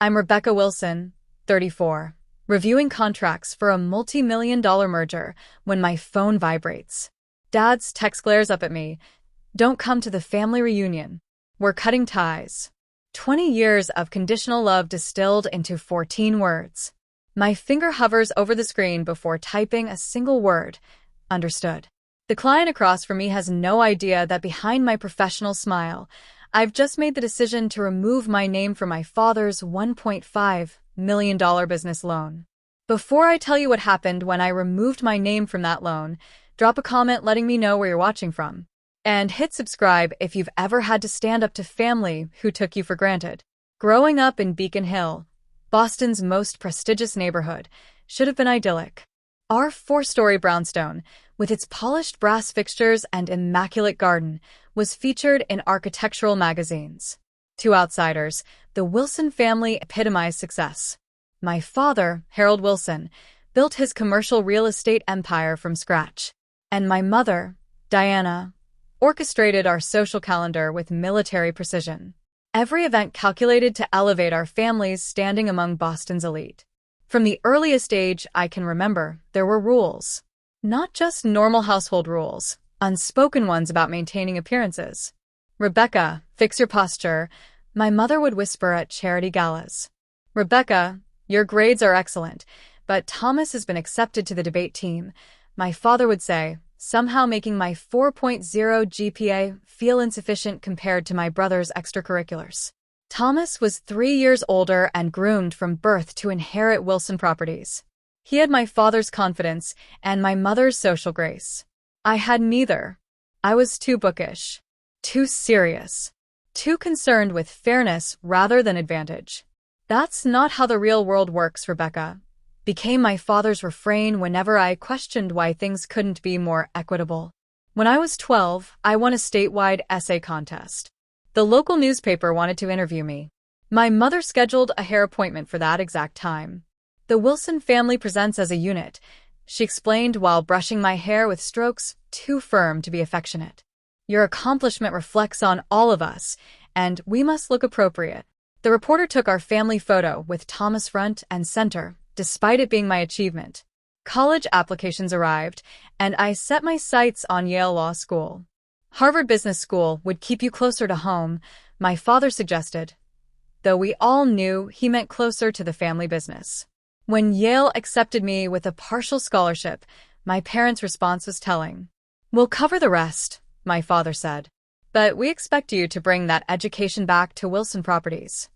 I'm Rebecca Wilson, 34, reviewing contracts for a multi-million-dollar merger when my phone vibrates. Dad's text glares up at me. Don't come to the family reunion. We're cutting ties. 20 years of conditional love distilled into 14 words. My finger hovers over the screen before typing a single word. Understood. The client across from me has no idea that behind my professional smile, I've just made the decision to remove my name from my father's $1.5 million business loan. Before I tell you what happened when I removed my name from that loan, drop a comment letting me know where you're watching from. And hit subscribe if you've ever had to stand up to family who took you for granted. Growing up in Beacon Hill, Boston's most prestigious neighborhood, should have been idyllic. Our four-story brownstone, with its polished brass fixtures and immaculate garden, was featured in architectural magazines. To outsiders, the Wilson family epitomized success. My father, Harold Wilson, built his commercial real estate empire from scratch. And my mother, Diana, orchestrated our social calendar with military precision. Every event calculated to elevate our family's standing among Boston's elite. From the earliest age I can remember, there were rules. Not just normal household rules, unspoken ones about maintaining appearances. Rebecca, fix your posture, my mother would whisper at charity galas. Rebecca, your grades are excellent, but Thomas has been accepted to the debate team, my father would say, somehow making my 4.0 GPA feel insufficient compared to my brother's extracurriculars. Thomas was 3 years older and groomed from birth to inherit Wilson Properties. He had my father's confidence and my mother's social grace. I had neither. I was too bookish, too serious, too concerned with fairness rather than advantage. That's not how the real world works, Rebecca, became my father's refrain whenever I questioned why things couldn't be more equitable. When I was 12, I won a statewide essay contest. The local newspaper wanted to interview me. My mother scheduled a hair appointment for that exact time. The Wilson family presents as a unit, she explained while brushing my hair with strokes too firm to be affectionate. Your accomplishment reflects on all of us, and we must look appropriate. The reporter took our family photo with Thomas front and center, despite it being my achievement. College applications arrived, and I set my sights on Yale Law School. Harvard Business School would keep you closer to home, my father suggested, though we all knew he meant closer to the family business. When Yale accepted me with a partial scholarship, my parents' response was telling. We'll cover the rest, my father said. But we expect you to bring that education back to Wilson Properties.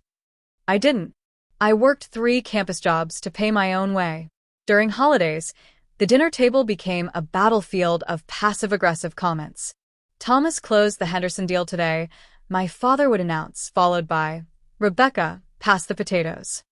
I didn't. I worked 3 campus jobs to pay my own way. During holidays, the dinner table became a battlefield of passive-aggressive comments. Thomas closed the Henderson deal today, my father would announce, followed by, Rebecca, pass the potatoes.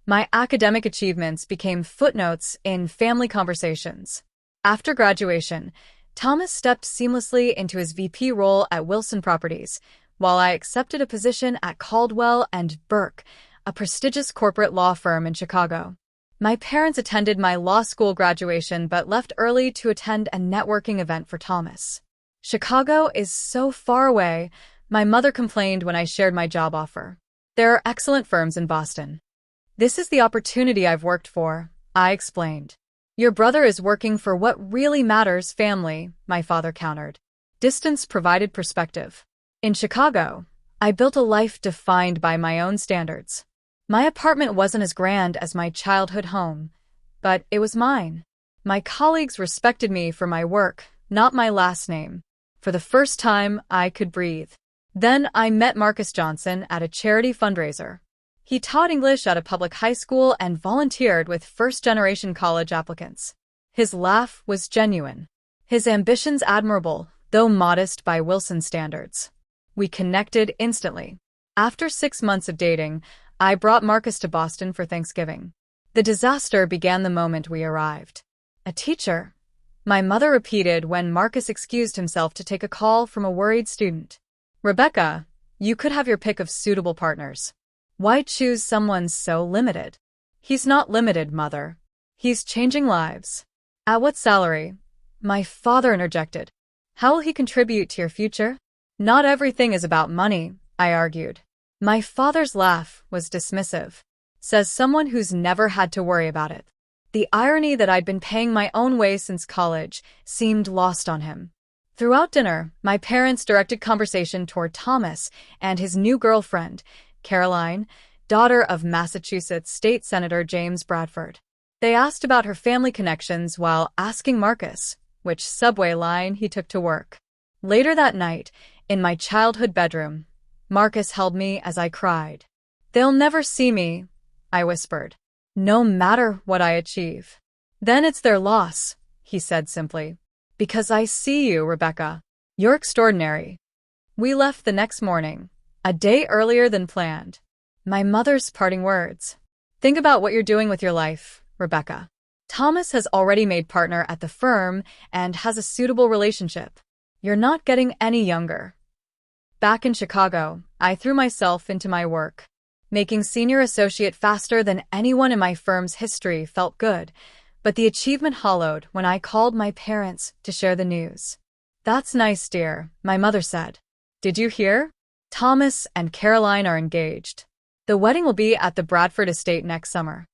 My academic achievements became footnotes in family conversations. After graduation, Thomas stepped seamlessly into his VP role at Wilson Properties, while I accepted a position at Caldwell and Burke, a prestigious corporate law firm in Chicago. My parents attended my law school graduation but left early to attend a networking event for Thomas. Chicago is so far away, my mother complained when I shared my job offer. There are excellent firms in Boston. This is the opportunity I've worked for, I explained. Your brother is working for what really matters, family, my father countered. Distance provided perspective. In Chicago, I built a life defined by my own standards. My apartment wasn't as grand as my childhood home, but it was mine. My colleagues respected me for my work, not my last name. For the first time, I could breathe. Then I met Marcus Johnson at a charity fundraiser. He taught English at a public high school and volunteered with first-generation college applicants. His laugh was genuine. His ambitions admirable, though modest by Wilson standards. We connected instantly. After 6 months of dating, I brought Marcus to Boston for Thanksgiving. The disaster began the moment we arrived. A teacher, my mother repeated when Marcus excused himself to take a call from a worried student. Rebecca, you could have your pick of suitable partners. Why choose someone so limited? He's not limited, Mother. He's changing lives. At what salary? My father interjected. How will he contribute to your future? Not everything is about money, I argued. My father's laugh was dismissive. says someone who's never had to worry about it. The irony that I'd been paying my own way since college seemed lost on him. Throughout dinner, my parents directed conversation toward Thomas and his new girlfriend, Caroline, daughter of Massachusetts State Senator James Bradford. They asked about her family connections while asking Marcus which subway line he took to work. Later that night, in my childhood bedroom, Marcus held me as I cried. "They'll never see me," I whispered, "no matter what I achieve." "Then it's their loss," he said simply. "Because I see you, Rebecca. You're extraordinary." We left the next morning, a day earlier than planned. My mother's parting words. "Think about what you're doing with your life, Rebecca. Thomas has already made partner at the firm and has a suitable relationship. You're not getting any younger." Back in Chicago, I threw myself into my work. Making senior associate faster than anyone in my firm's history felt good, but the achievement hollowed when I called my parents to share the news. "That's nice, dear," my mother said. "Did you hear? Thomas and Caroline are engaged. The wedding will be at the Bradford estate next summer."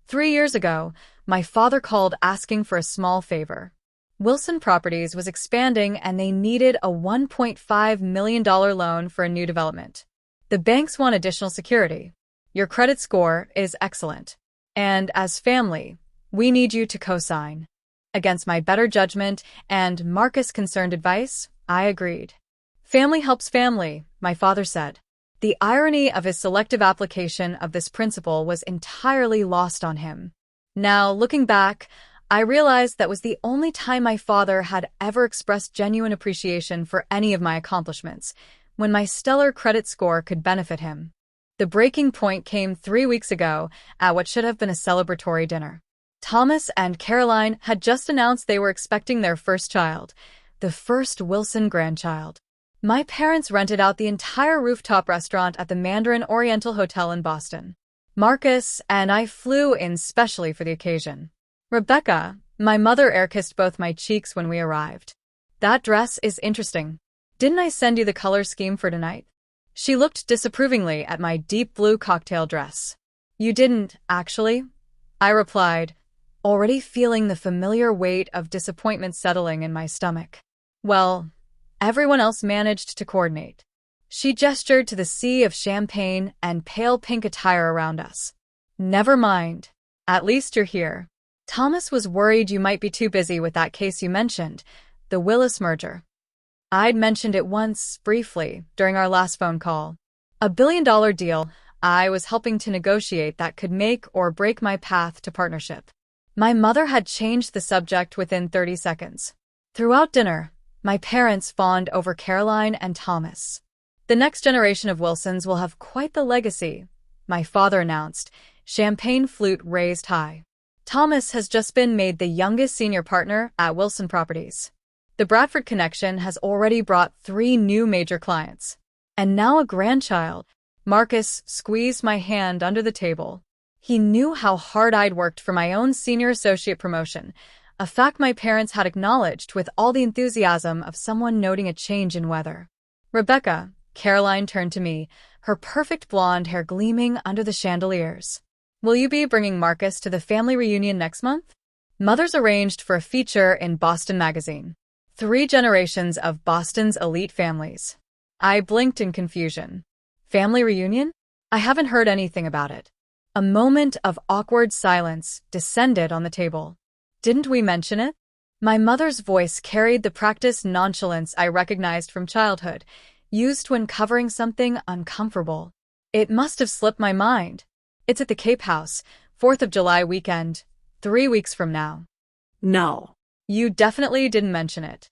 3 years ago, my father called asking for a small favor. Wilson Properties was expanding and they needed a $1.5 million loan for a new development. The banks want additional security. Your credit score is excellent. And as family, we need you to co-sign. Against my better judgment and Marcus' concerned advice, I agreed. Family helps family, my father said. The irony of his selective application of this principle was entirely lost on him. Now, looking back, I realized that was the only time my father had ever expressed genuine appreciation for any of my accomplishments, when my stellar credit score could benefit him. The breaking point came 3 weeks ago at what should have been a celebratory dinner. Thomas and Caroline had just announced they were expecting their first child, the first Wilson grandchild. My parents rented out the entire rooftop restaurant at the Mandarin Oriental Hotel in Boston. Marcus and I flew in specially for the occasion. "Rebecca," my mother air-kissed both my cheeks when we arrived. "That dress is interesting. Didn't I send you the color scheme for tonight?" She looked disapprovingly at my deep blue cocktail dress. "You didn't, actually," I replied, already feeling the familiar weight of disappointment settling in my stomach. "Well, everyone else managed to coordinate." She gestured to the sea of champagne and pale pink attire around us. "Never mind. At least you're here. Thomas was worried you might be too busy with that case you mentioned, the Willis merger." I'd mentioned it once, briefly, during our last phone call. A billion-dollar deal I was helping to negotiate that could make or break my path to partnership. My mother had changed the subject within 30 seconds. Throughout dinner, my parents fawned over Caroline and Thomas. "The next generation of Wilsons will have quite the legacy," my father announced, champagne flute raised high. "Thomas has just been made the youngest senior partner at Wilson Properties. The Bradford connection has already brought 3 new major clients. And now a grandchild." Marcus squeezed my hand under the table. He knew how hard I'd worked for my own senior associate promotion, a fact my parents had acknowledged with all the enthusiasm of someone noting a change in weather. "Rebecca," Caroline turned to me, her perfect blonde hair gleaming under the chandeliers. "Will you be bringing Marcus to the family reunion next month?" Mother's arranged for a feature in Boston Magazine. 3 generations of Boston's elite families. I blinked in confusion. Family reunion? I haven't heard anything about it. A moment of awkward silence descended on the table. "Didn't we mention it?" My mother's voice carried the practiced nonchalance I recognized from childhood, used when covering something uncomfortable. "It must have slipped my mind. It's at the Cape House, 4th of July weekend, 3 weeks from now." No. "You definitely didn't mention it."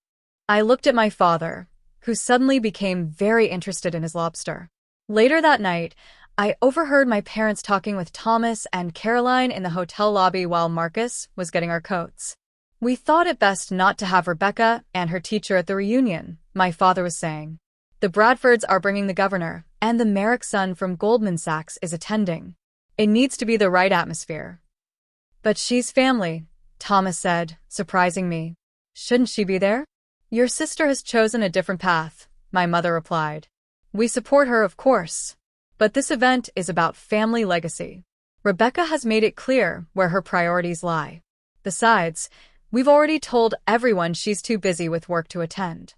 I looked at my father, who suddenly became very interested in his lobster. Later that night, I overheard my parents talking with Thomas and Caroline in the hotel lobby while Marcus was getting our coats. "We thought it best not to have Rebecca and her teacher at the reunion," my father was saying. "The Bradfords are bringing the governor, and the Merrick son from Goldman Sachs is attending. It needs to be the right atmosphere." "But she's family," Thomas said, surprising me. "Shouldn't she be there?" "Your sister has chosen a different path," my mother replied. "We support her, of course. But this event is about family legacy. Rebecca has made it clear where her priorities lie. Besides, we've already told everyone she's too busy with work to attend.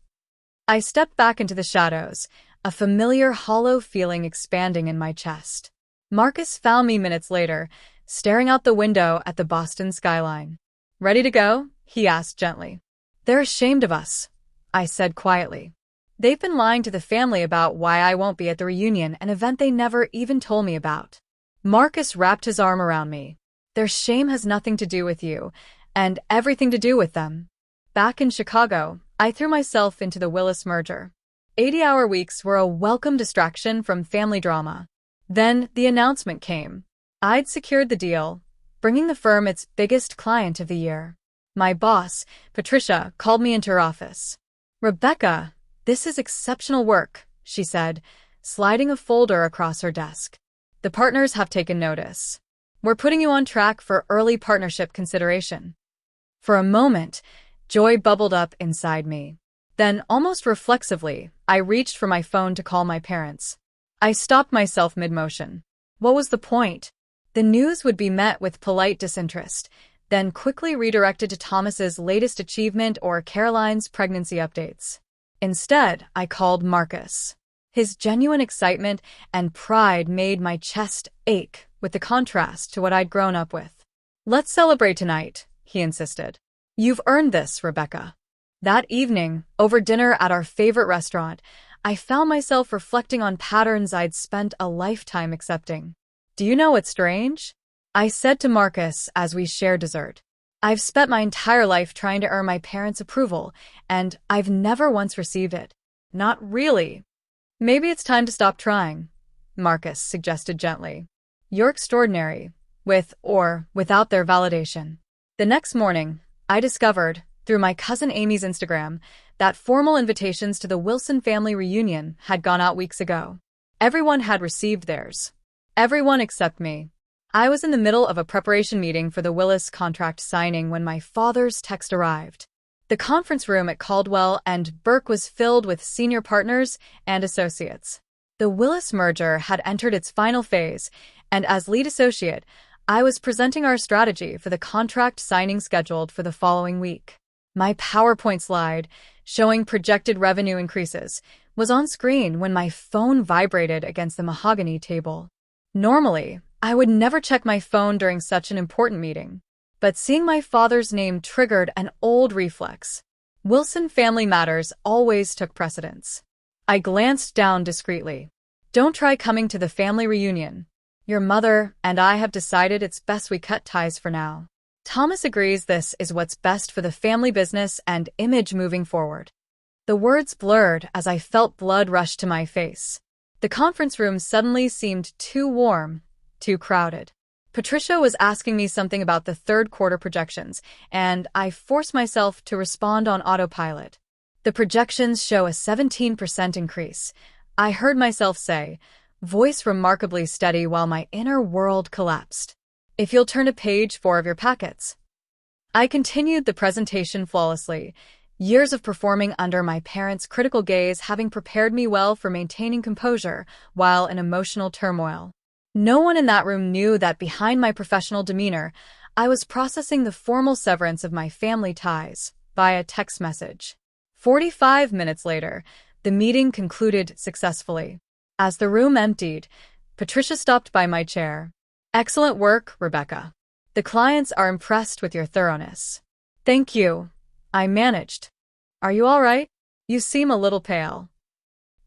I stepped back into the shadows, a familiar hollow feeling expanding in my chest. Marcus found me minutes later, staring out the window at the Boston skyline. "Ready to go?" he asked gently. "They're ashamed of us," I said quietly. "They've been lying to the family about why I won't be at the reunion, an event they never even told me about." Marcus wrapped his arm around me. "Their shame has nothing to do with you, and everything to do with them." Back in Chicago, I threw myself into the Willis merger. 80-hour weeks were a welcome distraction from family drama. Then the announcement came. I'd secured the deal, bringing the firm its biggest client of the year. My boss, Patricia, called me into her office. "Rebecca, this is exceptional work," she said, sliding a folder across her desk. "The partners have taken notice. We're putting you on track for early partnership consideration." For a moment, joy bubbled up inside me. Then, almost reflexively, I reached for my phone to call my parents. I stopped myself mid-motion. What was the point? The news would be met with polite disinterest, then quickly redirected to Thomas's latest achievement or Caroline's pregnancy updates. Instead, I called Marcus. His genuine excitement and pride made my chest ache with the contrast to what I'd grown up with. "Let's celebrate tonight," he insisted. "You've earned this, Rebecca." That evening, over dinner at our favorite restaurant, I found myself reflecting on patterns I'd spent a lifetime accepting. "Do you know what's strange?" I said to Marcus as we shared dessert. "I've spent my entire life trying to earn my parents' approval, and I've never once received it." "Not really." "Maybe it's time to stop trying," Marcus suggested gently. "You're extraordinary, with or without their validation." The next morning, I discovered, through my cousin Amy's Instagram, that formal invitations to the Wilson family reunion had gone out weeks ago. Everyone had received theirs. Everyone except me. I was in the middle of a preparation meeting for the Willis contract signing when my father's text arrived. The conference room at Caldwell and Burke was filled with senior partners and associates. The Willis merger had entered its final phase, and as lead associate, I was presenting our strategy for the contract signing scheduled for the following week. My PowerPoint slide, showing projected revenue increases, was on screen when my phone vibrated against the mahogany table. Normally, I would never check my phone during such an important meeting, but seeing my father's name triggered an old reflex. Wilson Family Matters always took precedence. I glanced down discreetly. "Don't try coming to the family reunion. Your mother and I have decided it's best we cut ties for now. Thomas agrees this is what's best for the family business and image moving forward." The words blurred as I felt blood rush to my face. The conference room suddenly seemed too warm, too crowded. Patricia was asking me something about the third quarter projections, and I forced myself to respond on autopilot. "The projections show a 17% increase," I heard myself say, voice remarkably steady while my inner world collapsed. "If you'll turn to page 4 of your packets." I continued the presentation flawlessly, years of performing under my parents' critical gaze having prepared me well for maintaining composure while in emotional turmoil. No one in that room knew that behind my professional demeanor, I was processing the formal severance of my family ties via text message. 45 minutes later, the meeting concluded successfully. As the room emptied, Patricia stopped by my chair. "Excellent work, Rebecca. The clients are impressed with your thoroughness." "Thank you," I managed. "Are you all right? You seem a little pale."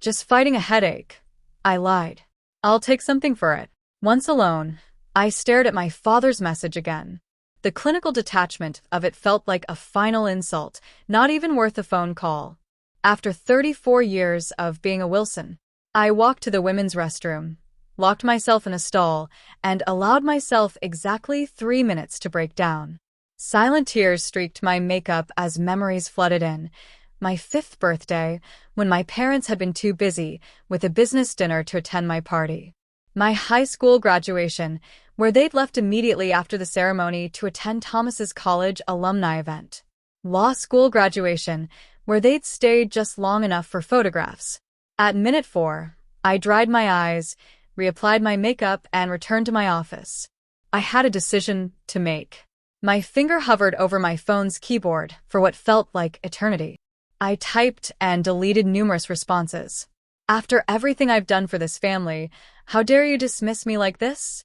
"Just fighting a headache," I lied. "I'll take something for it." Once alone, I stared at my father's message again. The clinical detachment of it felt like a final insult, not even worth a phone call. After 34 years of being a Wilson, I walked to the women's restroom, locked myself in a stall, and allowed myself exactly 3 minutes to break down. Silent tears streaked my makeup as memories flooded in. My 5th birthday, when my parents had been too busy with a business dinner to attend my party. My high school graduation, where they'd left immediately after the ceremony to attend Thomas's college alumni event. Law school graduation, where they'd stayed just long enough for photographs. At minute 4, I dried my eyes, reapplied my makeup, and returned to my office. I had a decision to make. My finger hovered over my phone's keyboard for what felt like eternity. I typed and deleted numerous responses. After everything I've done for this family, how dare you dismiss me like this?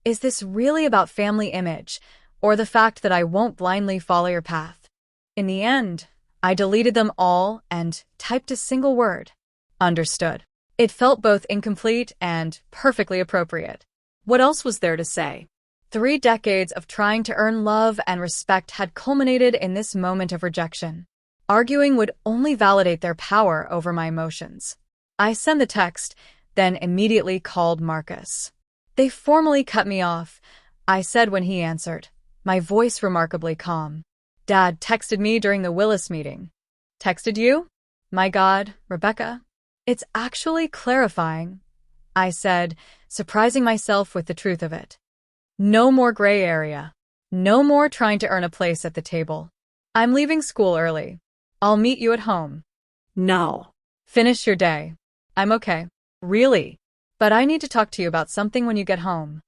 Is this really about family image, or the fact that I won't blindly follow your path? In the end, I deleted them all and typed a single word. Understood. It felt both incomplete and perfectly appropriate. What else was there to say? 3 decades of trying to earn love and respect had culminated in this moment of rejection. Arguing would only validate their power over my emotions. I sent the text, then immediately called Marcus. They formally cut me off, I said when he answered, my voice remarkably calm. Dad texted me during the Willis meeting. Texted you? My God, Rebecca. It's actually clarifying, I said, surprising myself with the truth of it. No more gray area. No more trying to earn a place at the table. I'm leaving school early. I'll meet you at home. No. Finish your day. I'm okay. Really? But I need to talk to you about something when you get home.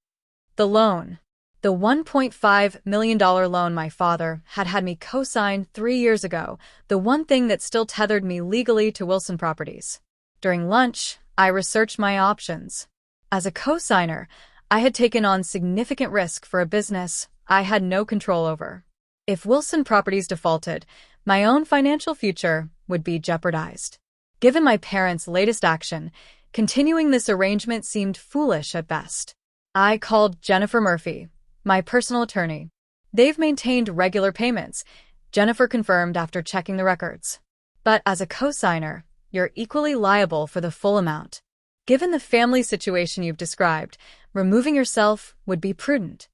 The loan. The $1.5 million loan my father had me co-sign 3 years ago, the one thing that still tethered me legally to Wilson Properties. During lunch, I researched my options. As a co-signer, I had taken on significant risk for a business I had no control over. If Wilson Properties defaulted, my own financial future would be jeopardized. Given my parents' latest action, continuing this arrangement seemed foolish at best. I called Jennifer Murphy, my personal attorney. They've maintained regular payments, Jennifer confirmed after checking the records. But as a co-signer, you're equally liable for the full amount. Given the family situation you've described, removing yourself would be prudent.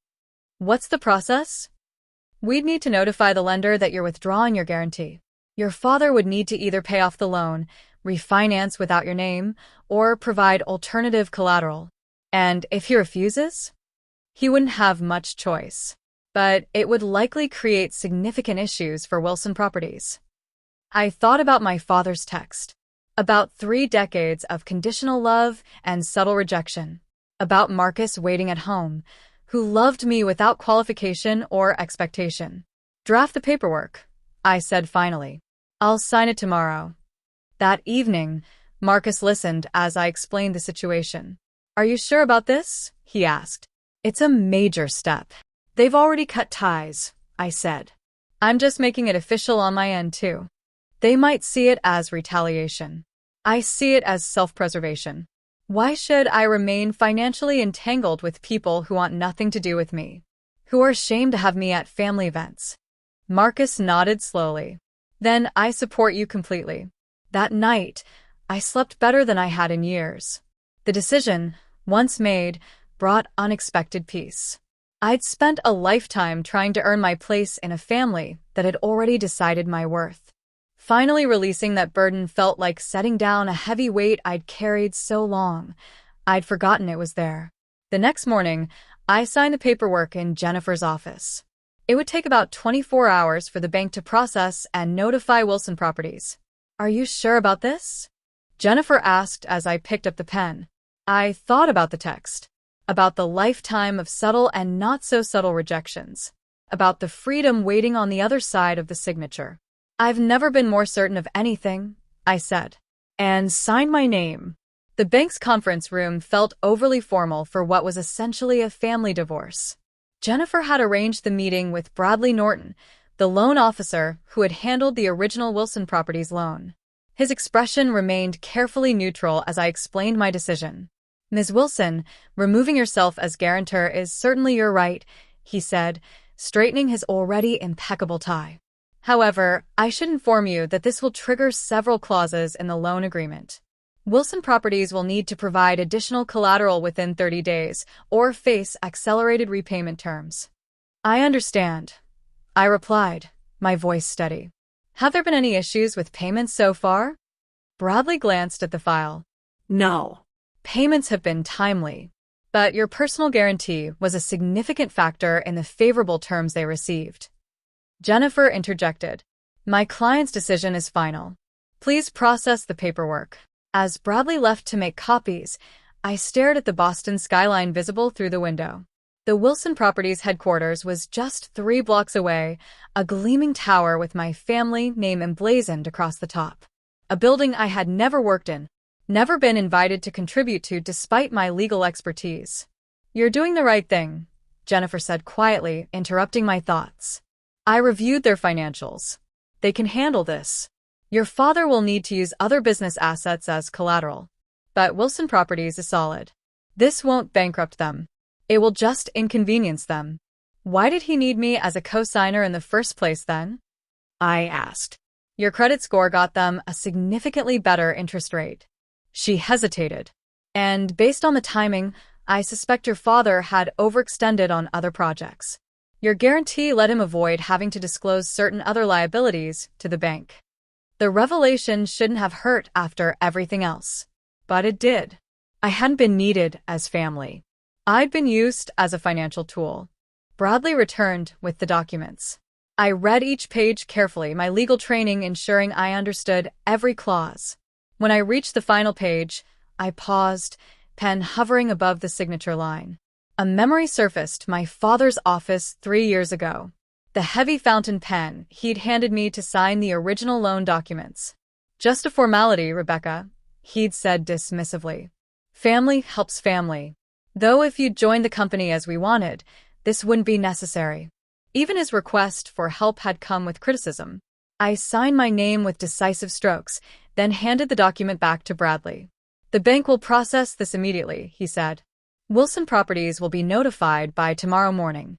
What's the process? We'd need to notify the lender that you're withdrawing your guarantee. Your father would need to either pay off the loan, refinance without your name, or provide alternative collateral. And if he refuses? He wouldn't have much choice. But it would likely create significant issues for Wilson Properties. I thought about my father's text. About 3 decades of conditional love and subtle rejection. About Marcus waiting at home, who loved me without qualification or expectation. Draft the paperwork, I said finally. I'll sign it tomorrow. That evening, Marcus listened as I explained the situation. Are you sure about this? He asked. It's a major step. They've already cut ties, I said. I'm just making it official on my end too. They might see it as retaliation. I see it as self-preservation. Why should I remain financially entangled with people who want nothing to do with me, who are ashamed to have me at family events? Marcus nodded slowly. Then I support you completely. That night, I slept better than I had in years. The decision, once made, brought unexpected peace. I'd spent a lifetime trying to earn my place in a family that had already decided my worth. Finally releasing that burden felt like setting down a heavy weight I'd carried so long. I'd forgotten it was there. The next morning, I signed the paperwork in Jennifer's office. It would take about 24 hours for the bank to process and notify Wilson Properties. Are you sure about this? Jennifer asked as I picked up the pen. I thought about the text, about the lifetime of subtle and not-so-subtle rejections, about the freedom waiting on the other side of the signature. I've never been more certain of anything, I said, and signed my name. The bank's conference room felt overly formal for what was essentially a family divorce. Jennifer had arranged the meeting with Bradley Norton, the loan officer who had handled the original Wilson Properties loan. His expression remained carefully neutral as I explained my decision. Ms. Wilson, removing yourself as guarantor is certainly your right, he said, straightening his already impeccable tie. However, I should inform you that this will trigger several clauses in the loan agreement. Wilson Properties will need to provide additional collateral within 30 days or face accelerated repayment terms. I understand, I replied, my voice steady. Have there been any issues with payments so far? Bradley glanced at the file. No. Payments have been timely, but your personal guarantee was a significant factor in the favorable terms they received. Jennifer interjected. My client's decision is final. Please process the paperwork. As Bradley left to make copies, I stared at the Boston skyline visible through the window. The Wilson Properties headquarters was just 3 blocks away, a gleaming tower with my family name emblazoned across the top. A building I had never worked in, never been invited to contribute to despite my legal expertise. "You're doing the right thing," Jennifer said quietly, interrupting my thoughts. "I reviewed their financials. They can handle this. Your father will need to use other business assets as collateral. But Wilson Properties is solid. This won't bankrupt them. It will just inconvenience them." "Why did he need me as a co-signer in the first place then?" I asked. "Your credit score got them a significantly better interest rate." She hesitated. "And based on the timing, I suspect your father had overextended on other projects. Your guarantee let him avoid having to disclose certain other liabilities to the bank. The revelation shouldn't have hurt after everything else. But it did. I hadn't been needed as family. I'd been used as a financial tool." Bradley returned with the documents. I read each page carefully, my legal training ensuring I understood every clause. When I reached the final page, I paused, pen hovering above the signature line. A memory surfaced, my father's office 3 years ago. The heavy fountain pen he'd handed me to sign the original loan documents. "Just a formality, Rebecca," he'd said dismissively. "Family helps family. Though if you'd joined the company as we wanted, this wouldn't be necessary." Even his request for help had come with criticism. I signed my name with decisive strokes, then handed the document back to Bradley. "The bank will process this immediately," he said. "Wilson Properties will be notified by tomorrow morning."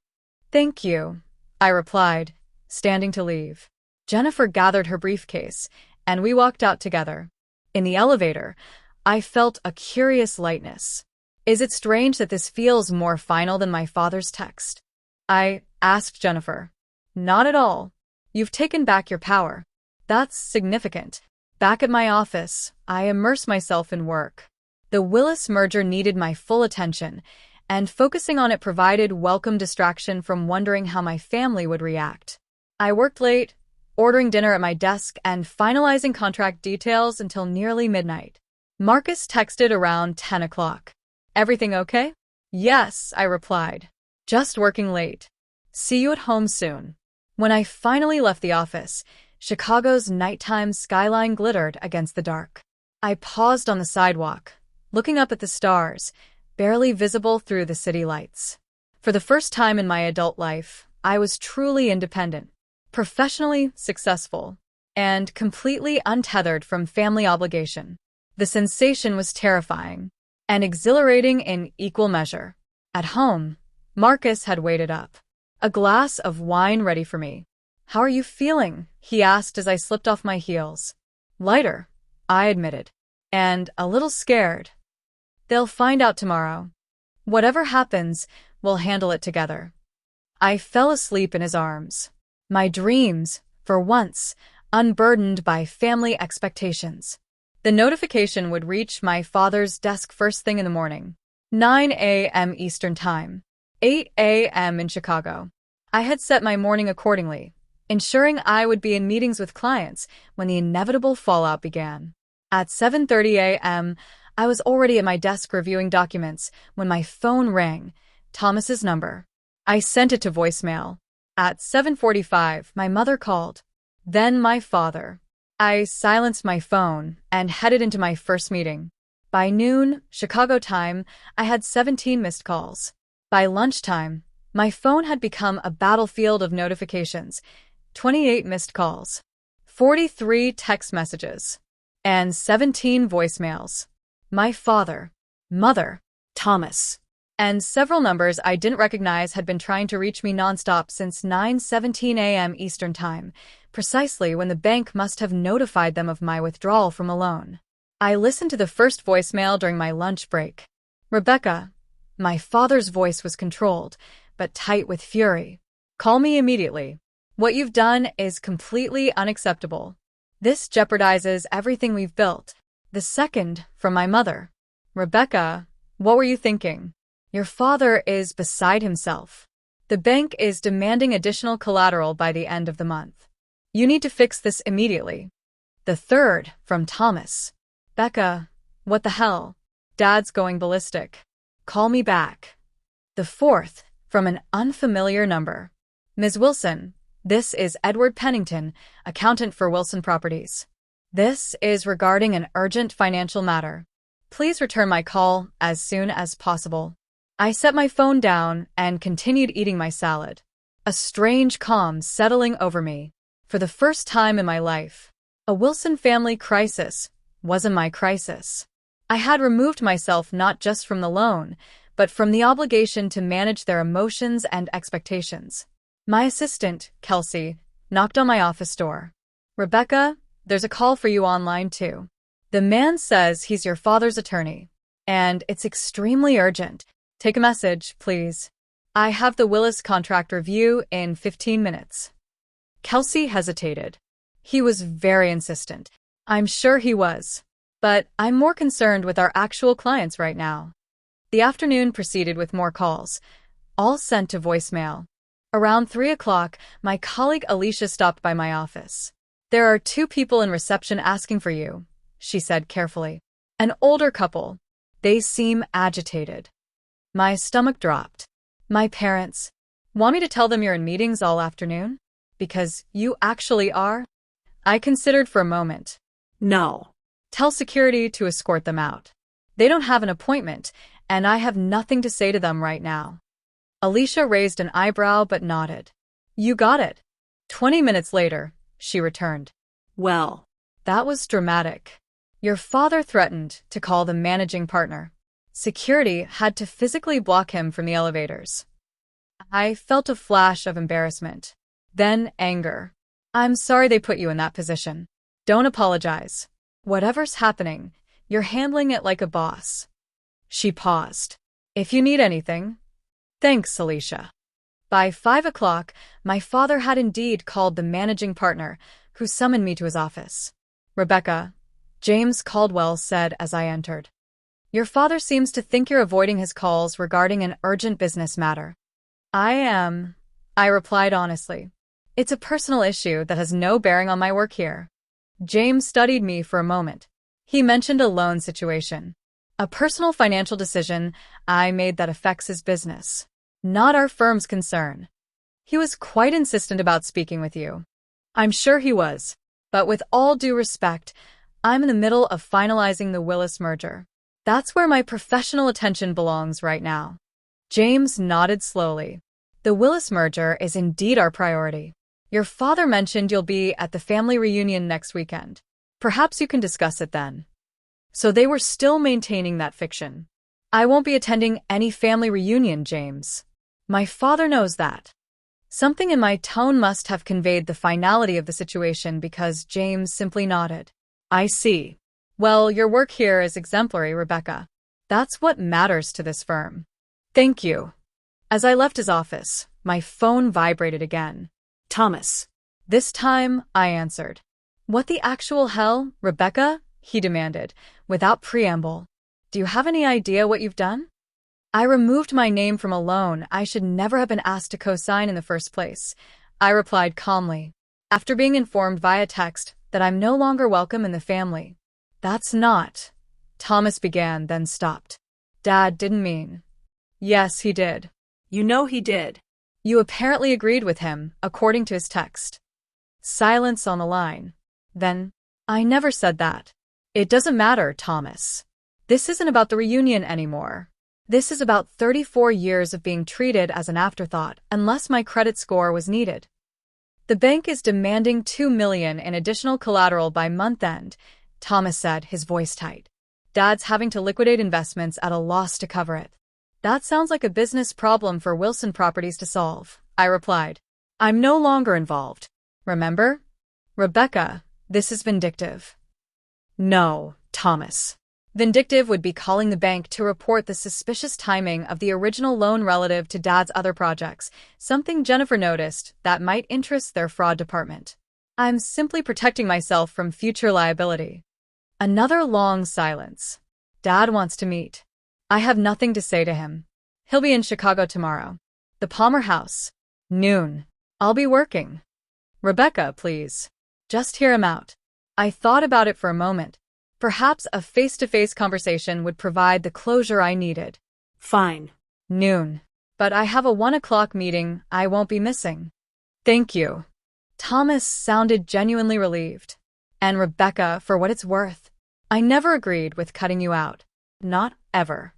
"Thank you," I replied, standing to leave. Jennifer gathered her briefcase, and we walked out together. In the elevator, I felt a curious lightness. Is it strange that this feels more final than my father's text? I asked Jennifer. "Not at all. You've taken back your power. That's significant." Back at my office, I immerse myself in work. The Willis merger needed my full attention, and focusing on it provided welcome distraction from wondering how my family would react. I worked late, ordering dinner at my desk and finalizing contract details until nearly midnight. Marcus texted around 10 o'clock. "Everything okay?" "Yes," I replied. "Just working late. See you at home soon." When I finally left the office, Chicago's nighttime skyline glittered against the dark. I paused on the sidewalk, looking up at the stars, barely visible through the city lights. For the first time in my adult life, I was truly independent, professionally successful, and completely untethered from family obligation. The sensation was terrifying and exhilarating in equal measure. At home, Marcus had waited up, a glass of wine ready for me. "How are you feeling?" he asked as I slipped off my heels. "Lighter," I admitted, "and a little scared." "They'll find out tomorrow. Whatever happens, we'll handle it together." I fell asleep in his arms, my dreams, for once, unburdened by family expectations. The notification would reach my father's desk first thing in the morning, 9 a.m. Eastern Time, 8 a.m. in Chicago. I had set my morning accordingly, ensuring I would be in meetings with clients when the inevitable fallout began. At 7:30 a.m., I was already at my desk reviewing documents when my phone rang, Thomas's number. I sent it to voicemail. At 7:45, my mother called. Then my father. I silenced my phone and headed into my first meeting. By noon, Chicago time, I had 17 missed calls. By lunchtime, my phone had become a battlefield of notifications, 28 missed calls, 43 text messages, and 17 voicemails. My father, mother, Thomas, and several numbers I didn't recognize had been trying to reach me nonstop since 9:17 a.m. Eastern Time, precisely when the bank must have notified them of my withdrawal from a loan. I listened to the first voicemail during my lunch break. "Rebecca," my father's voice was controlled, but tight with fury. "Call me immediately. What you've done is completely unacceptable. This jeopardizes everything we've built." The second, from my mother. "Rebecca, what were you thinking? Your father is beside himself. The bank is demanding additional collateral by the end of the month. You need to fix this immediately." The third, from Thomas. "Becca, what the hell? Dad's going ballistic. Call me back." The fourth, from an unfamiliar number. Ms. Wilson, this is Edward Pennington, accountant for Wilson Properties. This is regarding an urgent financial matter. Please return my call as soon as possible. I set my phone down and continued eating my salad. A strange calm settling over me. For the first time in my life, a Wilson family crisis wasn't my crisis. I had removed myself not just from the loan, but from the obligation to manage their emotions and expectations. My assistant, Kelsey, knocked on my office door. Rebecca, there's a call for you online too. The man says he's your father's attorney, and it's extremely urgent. Take a message, please. I have the Willis contract review in 15 minutes. Kelsey hesitated. He was very insistent. I'm sure he was. But I'm more concerned with our actual clients right now. The afternoon proceeded with more calls, all sent to voicemail. Around 3 o'clock, my colleague Alicia stopped by my office. There are 2 people in reception asking for you, she said carefully. An older couple. They seem agitated. My stomach dropped. My parents. Want me to tell them you're in meetings all afternoon? Because you actually are? I considered for a moment. No. Tell security to escort them out. They don't have an appointment, and I have nothing to say to them right now. Alicia raised an eyebrow but nodded. You got it. 20 minutes later, she returned. Well, that was dramatic. Your father threatened to call the managing partner. Security had to physically block him from the elevators. I felt a flash of embarrassment. Then anger. I'm sorry they put you in that position. Don't apologize. Whatever's happening, you're handling it like a boss. She paused. If you need anything. Thanks, Alicia. By 5 o'clock, my father had indeed called the managing partner, who summoned me to his office. Rebecca, James Caldwell said as I entered. Your father seems to think you're avoiding his calls regarding an urgent business matter. I am, I replied honestly. It's a personal issue that has no bearing on my work here. James studied me for a moment. He mentioned a loan situation. A personal financial decision I made that affects his business, not our firm's concern. He was quite insistent about speaking with you. I'm sure he was, but with all due respect, I'm in the middle of finalizing the Willis merger. That's where my professional attention belongs right now. James nodded slowly. The Willis merger is indeed our priority. Your father mentioned you'll be at the family reunion next weekend. Perhaps you can discuss it then. So they were still maintaining that fiction. I won't be attending any family reunion, James. My father knows that. Something in my tone must have conveyed the finality of the situation because James simply nodded. I see. Well, your work here is exemplary, Rebecca. That's what matters to this firm. Thank you. As I left his office, my phone vibrated again. Thomas. This time, I answered. What the actual hell, Rebecca? He demanded, without preamble. Do you have any idea what you've done? I removed my name from a loan I should never have been asked to co-sign in the first place, I replied calmly, after being informed via text that I'm no longer welcome in the family. That's not, Thomas began, then stopped. Dad didn't mean. Yes, he did. You know he did. You apparently agreed with him, according to his text. Silence on the line. Then, I never said that. It doesn't matter, Thomas. This isn't about the reunion anymore. This is about 34 years of being treated as an afterthought unless my credit score was needed. The bank is demanding $2 million in additional collateral by month end, Thomas said, his voice tight. Dad's having to liquidate investments at a loss to cover it. That sounds like a business problem for Wilson Properties to solve, I replied. I'm no longer involved. Remember? Rebecca, this is vindictive. No, Thomas. Vindictive would be calling the bank to report the suspicious timing of the original loan relative to Dad's other projects, something Jennifer noticed that might interest their fraud department. I'm simply protecting myself from future liability. Another long silence. Dad wants to meet. I have nothing to say to him. He'll be in Chicago tomorrow. The Palmer House. Noon. I'll be working. Rebecca, please. Just hear him out. I thought about it for a moment. Perhaps a face-to-face conversation would provide the closure I needed. Fine. Noon. but I have a 1 o'clock meeting I won't be missing. Thank you. Thomas sounded genuinely relieved. And Rebecca, for what it's worth, I never agreed with cutting you out. Not ever.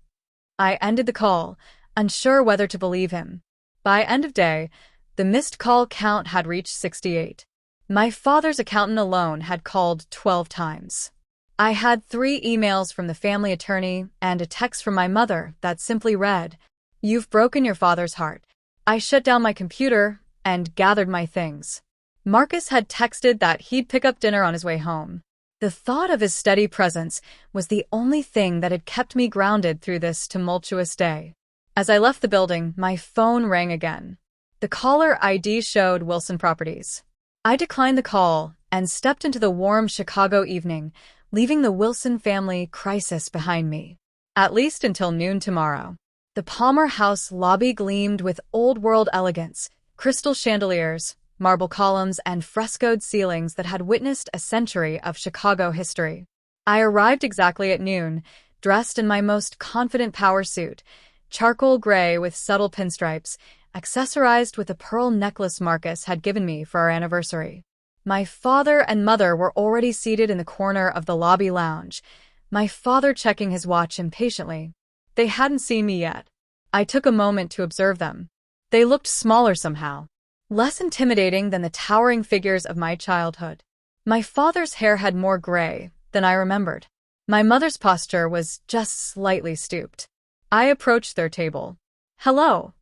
I ended the call, unsure whether to believe him. By end of day, the missed call count had reached 68. My father's accountant alone had called 12 times. I had 3 emails from the family attorney and a text from my mother that simply read, "You've broken your father's heart." I shut down my computer and gathered my things. Marcus had texted that he'd pick up dinner on his way home. The thought of his steady presence was the only thing that had kept me grounded through this tumultuous day. As I left the building, my phone rang again. The caller ID showed Wilson Properties. I declined the call and stepped into the warm Chicago evening, leaving the Wilson family crisis behind me. At least until noon tomorrow. The Palmer House lobby gleamed with old-world elegance, crystal chandeliers, marble columns, and frescoed ceilings that had witnessed a century of Chicago history. I arrived exactly at noon, dressed in my most confident power suit, charcoal gray with subtle pinstripes, accessorized with a pearl necklace Marcus had given me for our anniversary. My father and mother were already seated in the corner of the lobby lounge, my father checking his watch impatiently. They hadn't seen me yet. I took a moment to observe them. They looked smaller somehow, less intimidating than the towering figures of my childhood. My father's hair had more gray than I remembered. My mother's posture was just slightly stooped. I approached their table. "Hello."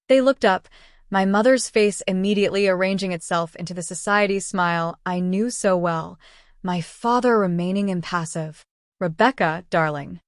They looked up, my mother's face immediately arranging itself into the society smile I knew so well, my father remaining impassive. "Rebecca, darling."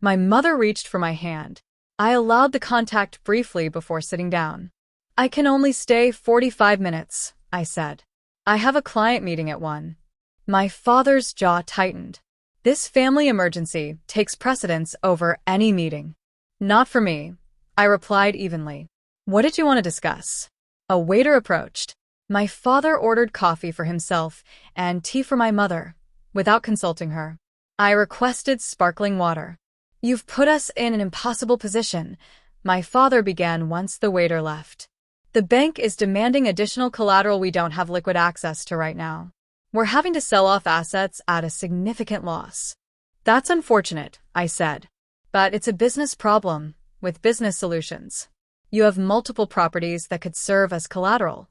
My mother reached for my hand. I allowed the contact briefly before sitting down. "I can only stay 45 minutes, I said. "I have a client meeting at 1. My father's jaw tightened. "This family emergency takes precedence over any meeting." "Not for me," I replied evenly. "What did you want to discuss?" A waiter approached. My father ordered coffee for himself and tea for my mother, without consulting her. I requested sparkling water. "You've put us in an impossible position," my father began once the waiter left. "The bank is demanding additional collateral we don't have liquid access to right now. We're having to sell off assets at a significant loss." "That's unfortunate," I said. "But it's a business problem, with business solutions. You have multiple properties that could serve as collateral.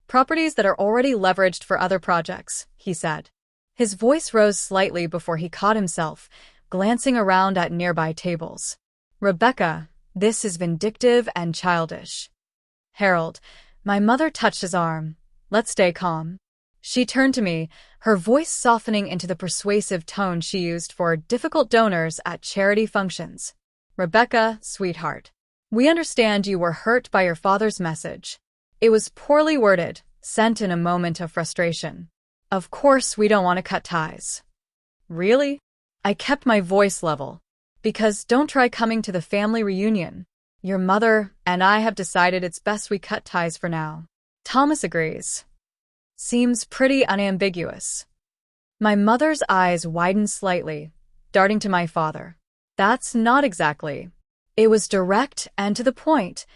Properties that are already leveraged for other projects," he said. His voice rose slightly before he caught himself, glancing around at nearby tables. "Rebecca, this is vindictive and childish." "Harold," my mother touched his arm. "Let's stay calm." She turned to me, her voice softening into the persuasive tone she used for difficult donors at charity functions. "Rebecca, sweetheart, we understand you were hurt by your father's message. It was poorly worded, sent in a moment of frustration. Of course, we don't want to cut ties." "Really?" I kept my voice level. "Because don't try coming to the family reunion. Your mother and I have decided it's best we cut ties for now." Thomas agrees. Seems pretty unambiguous. My mother's eyes widened slightly, darting to my father. "That's not exactly." "It was direct and to the point,"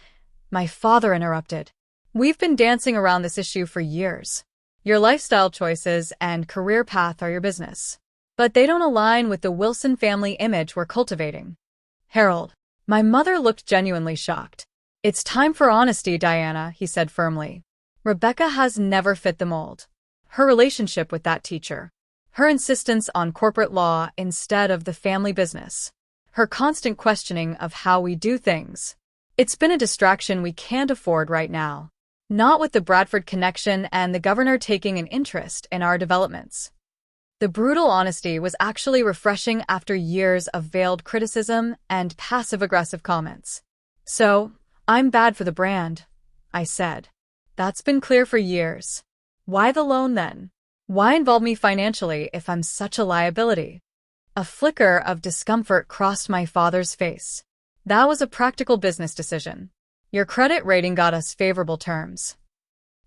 my father interrupted. "We've been dancing around this issue for years. Your lifestyle choices and career path are your business. But they don't align with the Wilson family image we're cultivating." "Harold." My mother looked genuinely shocked. "It's time for honesty, Diana," he said firmly. "Rebecca has never fit the mold. Her relationship with that teacher, her insistence on corporate law instead of the family business, her constant questioning of how we do things. It's been a distraction we can't afford right now. Not with the Bradford connection and the governor taking an interest in our developments." The brutal honesty was actually refreshing after years of veiled criticism and passive-aggressive comments. "So, I'm bad for the brand," I said. "That's been clear for years. Why the loan then? Why involve me financially if I'm such a liability?" A flicker of discomfort crossed my father's face. "That was a practical business decision. Your credit rating got us favorable terms,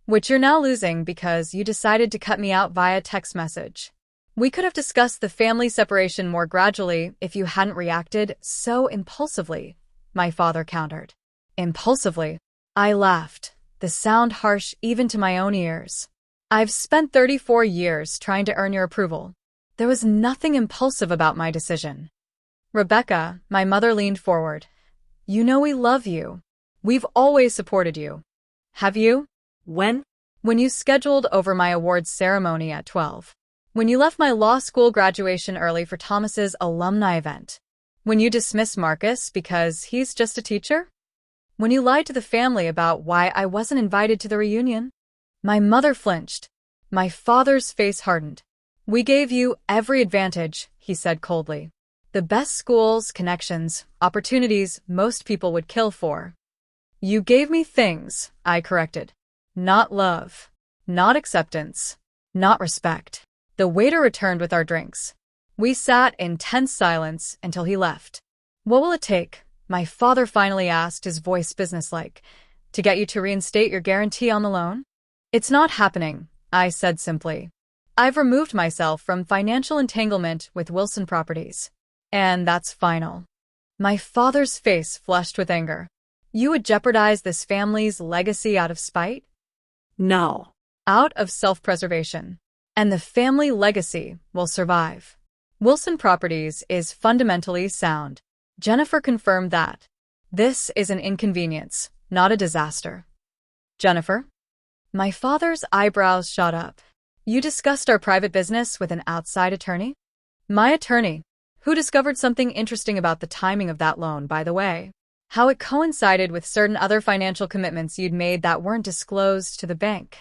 which you're now losing because you decided to cut me out via text message. We could have discussed the family separation more gradually if you hadn't reacted so impulsively," my father countered. Impulsively, I laughed, the sound harsh even to my own ears. I've spent 34 years trying to earn your approval. There was nothing impulsive about my decision. Rebecca, my mother leaned forward. You know we love you. We've always supported you. Have you? When? When you scheduled over my awards ceremony at 12. When you left my law school graduation early for Thomas's alumni event. When you dismissed Marcus because he's just a teacher. When you lied to the family about why I wasn't invited to the reunion. My mother flinched. My father's face hardened. We gave you every advantage, he said coldly. The best schools, connections, opportunities most people would kill for. You gave me things, I corrected. Not love. Not acceptance. Not respect. The waiter returned with our drinks. We sat in tense silence until he left. What will it take? My father finally asked, his voice businesslike. To get you to reinstate your guarantee on the loan? It's not happening, I said simply. I've removed myself from financial entanglement with Wilson Properties. And that's final. My father's face flushed with anger. You would jeopardize this family's legacy out of spite? No. Out of self-preservation. And the family legacy will survive. Wilson Properties is fundamentally sound. Jennifer confirmed that. This is an inconvenience, not a disaster. Jennifer? My father's eyebrows shot up. You discussed our private business with an outside attorney? My attorney, who discovered something interesting about the timing of that loan, by the way. How it coincided with certain other financial commitments you'd made that weren't disclosed to the bank.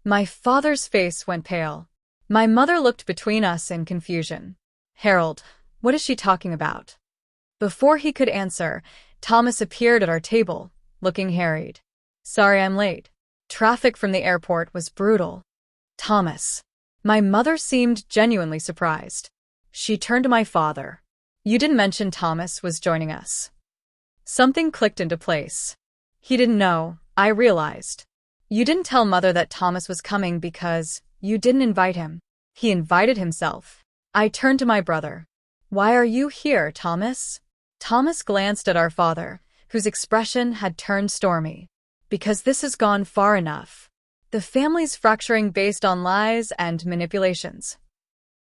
My father's face went pale. My mother looked between us in confusion. Harold, what is she talking about? Before he could answer, Thomas appeared at our table, looking harried. Sorry I'm late. Traffic from the airport was brutal. Thomas. My mother seemed genuinely surprised. She turned to my father. You didn't mention Thomas was joining us. Something clicked into place. He didn't know, I realized. You didn't tell Mother that Thomas was coming because you didn't invite him. He invited himself. I turned to my brother. Why are you here, Thomas? Thomas glanced at our father, whose expression had turned stormy. Because this has gone far enough. The family's fracturing based on lies and manipulations.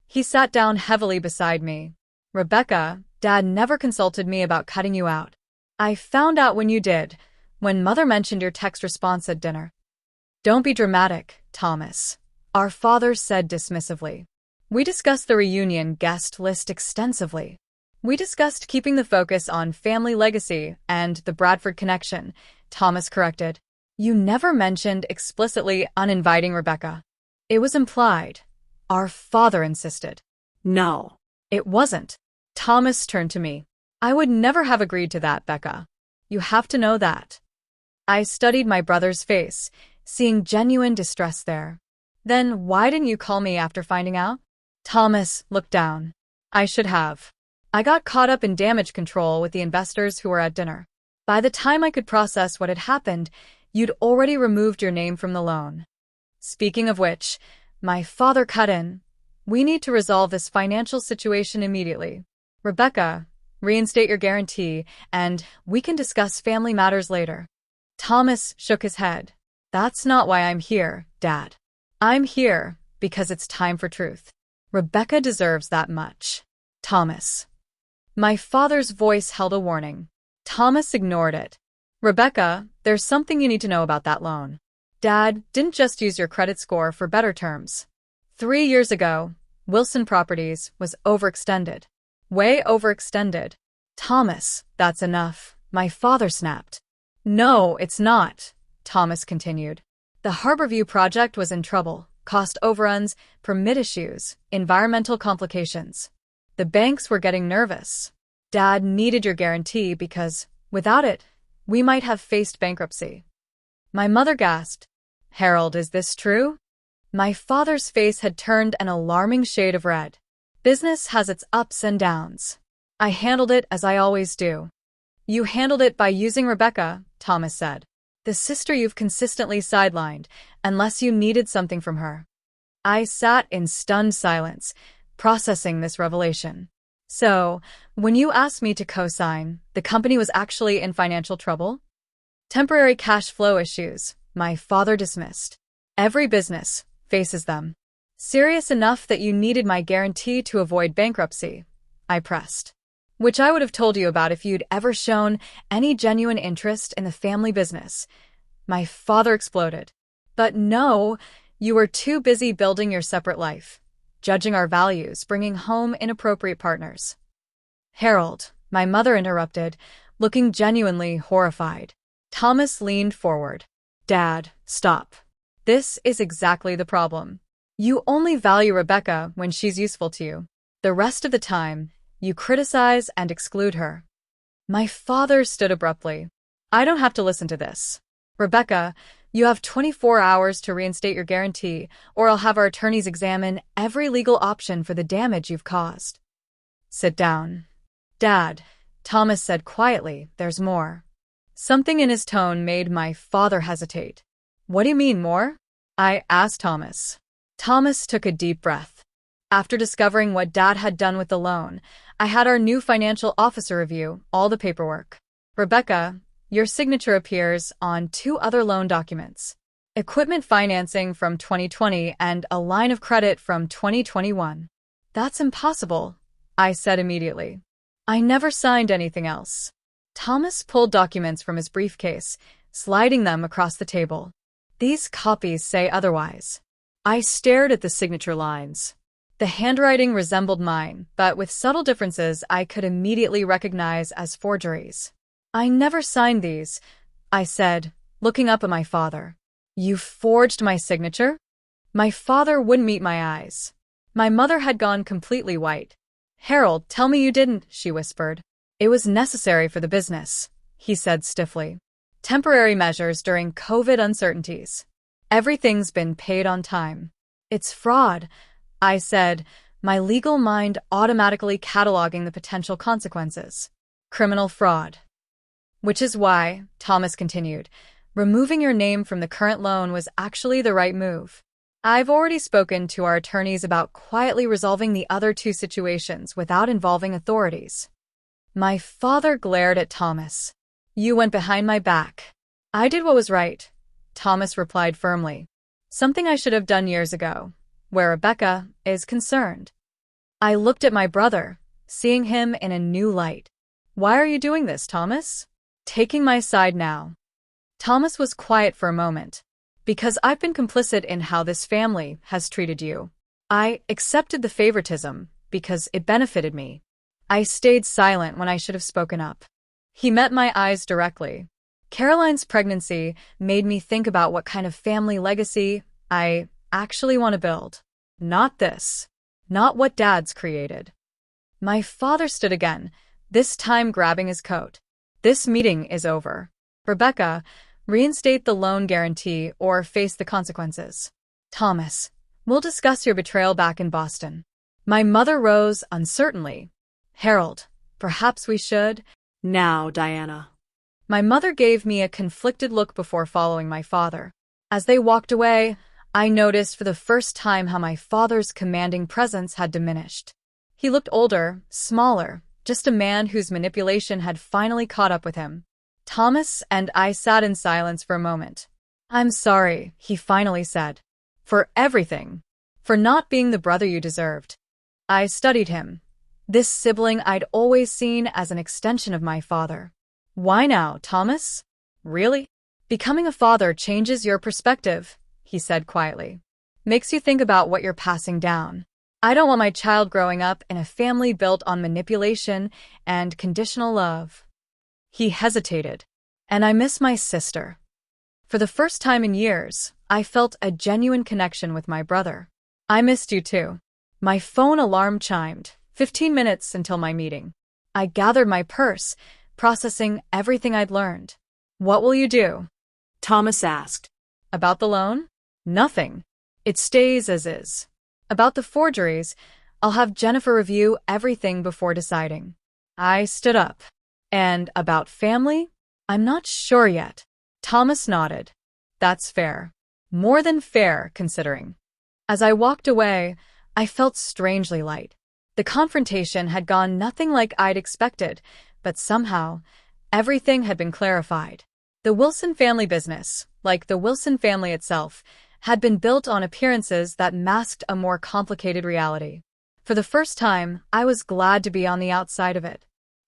He sat down heavily beside me. Rebecca, Dad never consulted me about cutting you out. I found out when you did, when Mother mentioned your text response at dinner. Don't be dramatic, Thomas. Our father said dismissively. We discussed the reunion guest list extensively. We discussed keeping the focus on family legacy and the Bradford connection, Thomas corrected. You never mentioned explicitly uninviting Rebecca. It was implied. Our father insisted. No. It wasn't. Thomas turned to me. I would never have agreed to that, Becca. You have to know that. I studied my brother's face, seeing genuine distress there. Then why didn't you call me after finding out? Thomas looked down. I should have. I got caught up in damage control with the investors who were at dinner. By the time I could process what had happened, you'd already removed your name from the loan. Speaking of which, my father cut in. We need to resolve this financial situation immediately. Rebecca, reinstate your guarantee, and we can discuss family matters later. Thomas shook his head. That's not why I'm here, Dad. I'm here because it's time for truth. Rebecca deserves that much. Thomas. My father's voice held a warning. Thomas ignored it. Rebecca, there's something you need to know about that loan. Dad didn't just use your credit score for better terms. 3 years ago, Wilson Properties was overextended. Way overextended. Thomas, that's enough, my father snapped. No, it's not, Thomas continued. The Harborview project was in trouble. Cost overruns, permit issues, environmental complications. The banks were getting nervous. Dad needed your guarantee because, without it, we might have faced bankruptcy. My mother gasped. Harold, is this true? My father's face had turned an alarming shade of red. Business has its ups and downs. I handled it as I always do. You handled it by using Rebecca, Thomas said. The sister you've consistently sidelined, unless you needed something from her. I sat in stunned silence, processing this revelation. So, when you asked me to co-sign, the company was actually in financial trouble? Temporary cash flow issues, my father dismissed. Every business faces them. Serious enough that you needed my guarantee to avoid bankruptcy, I pressed. Which I would have told you about if you'd ever shown any genuine interest in the family business. My father exploded. But no, you were too busy building your separate life, judging our values, bringing home inappropriate partners. Harold, my mother interrupted, looking genuinely horrified. Thomas leaned forward. Dad, stop. This is exactly the problem. You only value Rebecca when she's useful to you. The rest of the time, you criticize and exclude her. My father stood abruptly. I don't have to listen to this. Rebecca, you have 24 hours to reinstate your guarantee, or I'll have our attorneys examine every legal option for the damage you've caused. Sit down. Dad, Thomas said quietly, there's more. Something in his tone made my father hesitate. What do you mean, more? I asked Thomas. Thomas took a deep breath. After discovering what Dad had done with the loan, I had our new financial officer review all the paperwork. Rebecca, your signature appears on 2 other loan documents. Equipment financing from 2020 and a line of credit from 2021. That's impossible, I said immediately. I never signed anything else. Thomas pulled documents from his briefcase, sliding them across the table. These copies say otherwise. I stared at the signature lines. The handwriting resembled mine, but with subtle differences I could immediately recognize as forgeries. I never signed these, I said, looking up at my father. You forged my signature? My father wouldn't meet my eyes. My mother had gone completely white. Harold, tell me you didn't, she whispered. It was necessary for the business, he said stiffly. Temporary measures during COVID uncertainties. Everything's been paid on time. It's fraud, I said, my legal mind automatically cataloging the potential consequences. Criminal fraud. Which is why, Thomas continued, removing your name from the current loan was actually the right move. I've already spoken to our attorneys about quietly resolving the other 2 situations without involving authorities. My father glared at Thomas. You went behind my back. I did what was right, Thomas replied firmly. Something I should have done years ago, where Rebecca is concerned. I looked at my brother, seeing him in a new light. Why are you doing this, Thomas? Taking my side now. Thomas was quiet for a moment. Because I've been complicit in how this family has treated you. I accepted the favoritism because it benefited me. I stayed silent when I should have spoken up. He met my eyes directly. Caroline's pregnancy made me think about what kind of family legacy I actually want to build. Not this. Not what Dad's created. My father stood again, this time grabbing his coat. This meeting is over. Rebecca, reinstate the loan guarantee or face the consequences. Thomas, we'll discuss your betrayal back in Boston. My mother rose uncertainly. Harold, perhaps we should. Now, Diana. My mother gave me a conflicted look before following my father. As they walked away, I noticed for the first time how my father's commanding presence had diminished. He looked older, smaller, just a man whose manipulation had finally caught up with him. Thomas and I sat in silence for a moment. I'm sorry, he finally said. For everything. For not being the brother you deserved. I studied him. This sibling I'd always seen as an extension of my father. Why now, Thomas? Really? Becoming a father changes your perspective, he said quietly. Makes you think about what you're passing down. I don't want my child growing up in a family built on manipulation and conditional love. He hesitated. And I miss my sister. For the first time in years, I felt a genuine connection with my brother. I missed you too. My phone alarm chimed, 15 minutes until my meeting. I gathered my purse, processing everything I'd learned. What will you do? Thomas asked. About the loan? Nothing. It stays as is. About the forgeries, I'll have Jennifer review everything before deciding. I stood up. And about family? I'm not sure yet. Thomas nodded. That's fair. More than fair, considering. As I walked away, I felt strangely light. The confrontation had gone nothing like I'd expected, but somehow, everything had been clarified. The Wilson family business, like the Wilson family itself, had been built on appearances that masked a more complicated reality. For the first time, I was glad to be on the outside of it.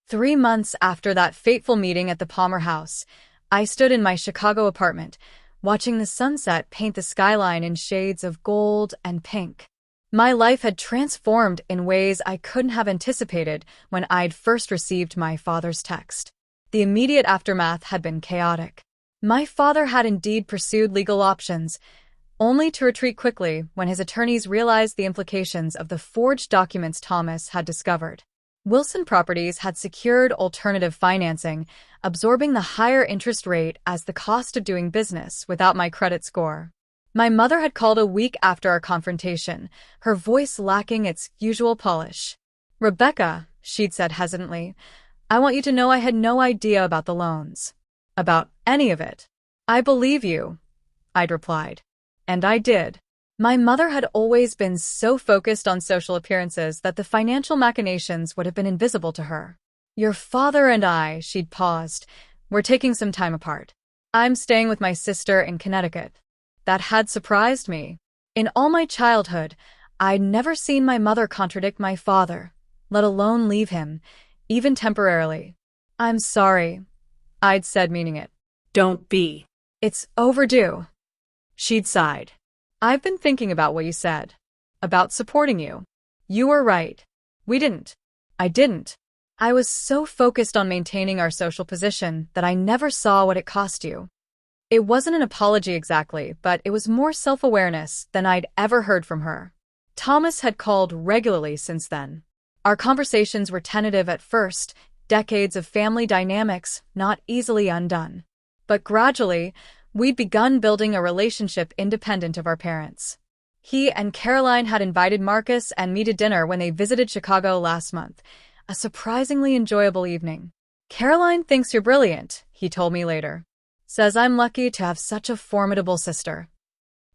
3 months after that fateful meeting at the Palmer House, I stood in my Chicago apartment, watching the sunset paint the skyline in shades of gold and pink. My life had transformed in ways I couldn't have anticipated when I'd first received my father's text. The immediate aftermath had been chaotic. My father had indeed pursued legal options, only to retreat quickly when his attorneys realized the implications of the forged documents Thomas had discovered. Wilson Properties had secured alternative financing, absorbing the higher interest rate as the cost of doing business without my credit score. My mother had called a week after our confrontation, her voice lacking its usual polish. "Rebecca," she'd said hesitantly, "I want you to know I had no idea about the loans. About any of it." "I believe you," I'd replied. And I did. My mother had always been so focused on social appearances that the financial machinations would have been invisible to her. "Your father and I," she'd paused, "we're taking some time apart. I'm staying with my sister in Connecticut." That had surprised me. In all my childhood, I'd never seen my mother contradict my father, let alone leave him, even temporarily. "I'm sorry," I'd said, meaning it. Don't be. "It's overdue." She'd sighed. "I've been thinking about what you said. About supporting you. You were right. We didn't. I didn't. I was so focused on maintaining our social position that I never saw what it cost you." It wasn't an apology exactly, but it was more self-awareness than I'd ever heard from her. Thomas had called regularly since then. Our conversations were tentative at first, decades of family dynamics not easily undone. But gradually, we'd begun building a relationship independent of our parents. He and Caroline had invited Marcus and me to dinner when they visited Chicago last month, a surprisingly enjoyable evening. "Caroline thinks you're brilliant," he told me later. "Says I'm lucky to have such a formidable sister."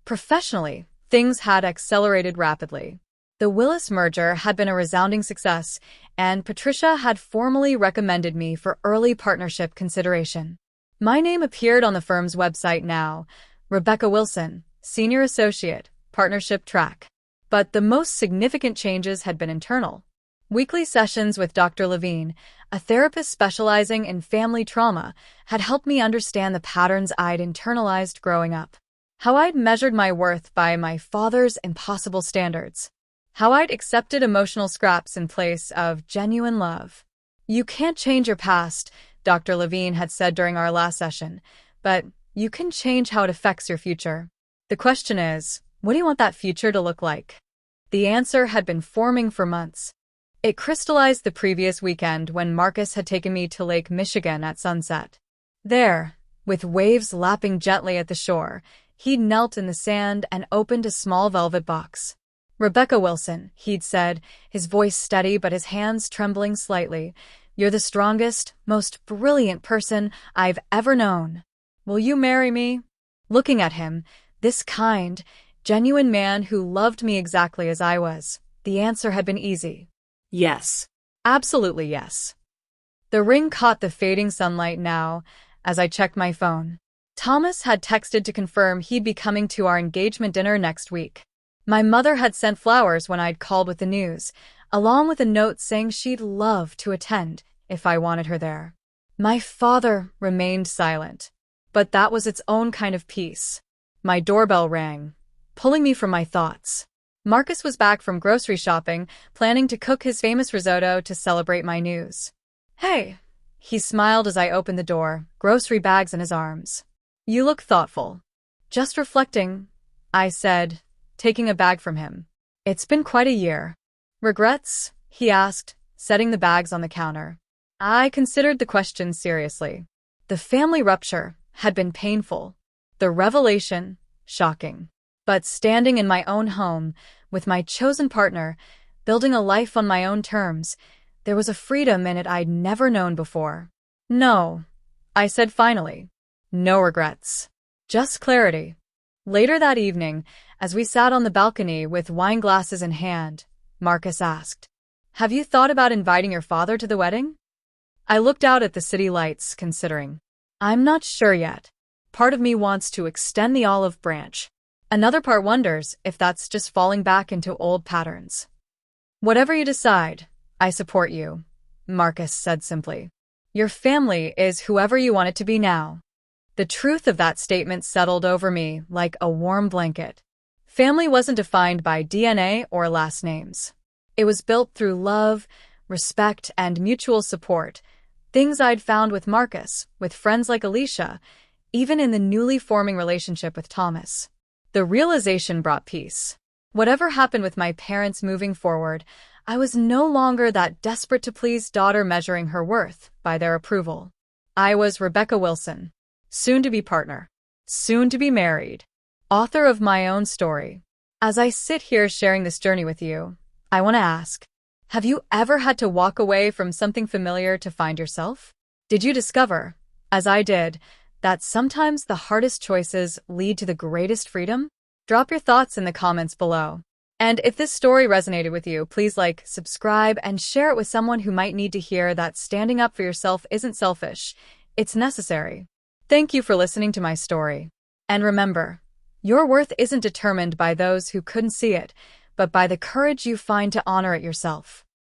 Professionally, things had accelerated rapidly. The Willis merger had been a resounding success, and Patricia had formally recommended me for early partnership consideration. My name appeared on the firm's website now, Rebecca Wilson, Senior Associate, Partnership Track. But the most significant changes had been internal. Weekly sessions with Dr. Levine, a therapist specializing in family trauma, had helped me understand the patterns I'd internalized growing up. How I'd measured my worth by my father's impossible standards. How I'd accepted emotional scraps in place of genuine love. "You can't change your past," Dr. Levine had said during our last session, "but you can change how it affects your future. The question is, what do you want that future to look like?" The answer had been forming for months. It crystallized the previous weekend when Marcus had taken me to Lake Michigan at sunset. There, with waves lapping gently at the shore, he'd knelt in the sand and opened a small velvet box. "Rebecca Wilson," he'd said, his voice steady but his hands trembling slightly, "you're the strongest, most brilliant person I've ever known. Will you marry me?" Looking at him, this kind, genuine man who loved me exactly as I was, the answer had been easy. Yes. Absolutely yes. The ring caught the fading sunlight now, as I checked my phone. Thomas had texted to confirm he'd be coming to our engagement dinner next week. My mother had sent flowers when I'd called with the news, along with a note saying she'd love to attend if I wanted her there. My father remained silent, but that was its own kind of peace. My doorbell rang, pulling me from my thoughts. Marcus was back from grocery shopping, planning to cook his famous risotto to celebrate my news. "Hey," he smiled as I opened the door, grocery bags in his arms. "You look thoughtful." "Just reflecting," I said, taking a bag from him. "It's been quite a year." "Regrets?" he asked, setting the bags on the counter. I considered the question seriously. The family rupture had been painful. The revelation, shocking. But standing in my own home, with my chosen partner, building a life on my own terms, there was a freedom in it I'd never known before. "No," I said finally. "No regrets. Just clarity." Later that evening, as we sat on the balcony with wine glasses in hand, Marcus asked, "Have you thought about inviting your father to the wedding?" I looked out at the city lights, considering. I'm not sure yet. Part of me wants to extend the olive branch. Another part wonders if that's just falling back into old patterns. Whatever you decide, I support you, Marcus said simply. Your family is whoever you want it to be now. The truth of that statement settled over me like a warm blanket. Family wasn't defined by DNA or last names. It was built through love, respect, and mutual support, things I'd found with Marcus, with friends like Alicia, even in the newly forming relationship with Thomas. The realization brought peace. Whatever happened with my parents moving forward, I was no longer that desperate to please daughter measuring her worth by their approval. I was Rebecca Wilson, soon-to-be partner, soon-to-be married, author of my own story. As I sit here sharing this journey with you, I want to ask, have you ever had to walk away from something familiar to find yourself? Did you discover, as I did, that sometimes the hardest choices lead to the greatest freedom? Drop your thoughts in the comments below. And if this story resonated with you, please like, subscribe, and share it with someone who might need to hear that standing up for yourself isn't selfish, it's necessary. Thank you for listening to my story. And remember, your worth isn't determined by those who couldn't see it, but by the courage you find to honor it yourself.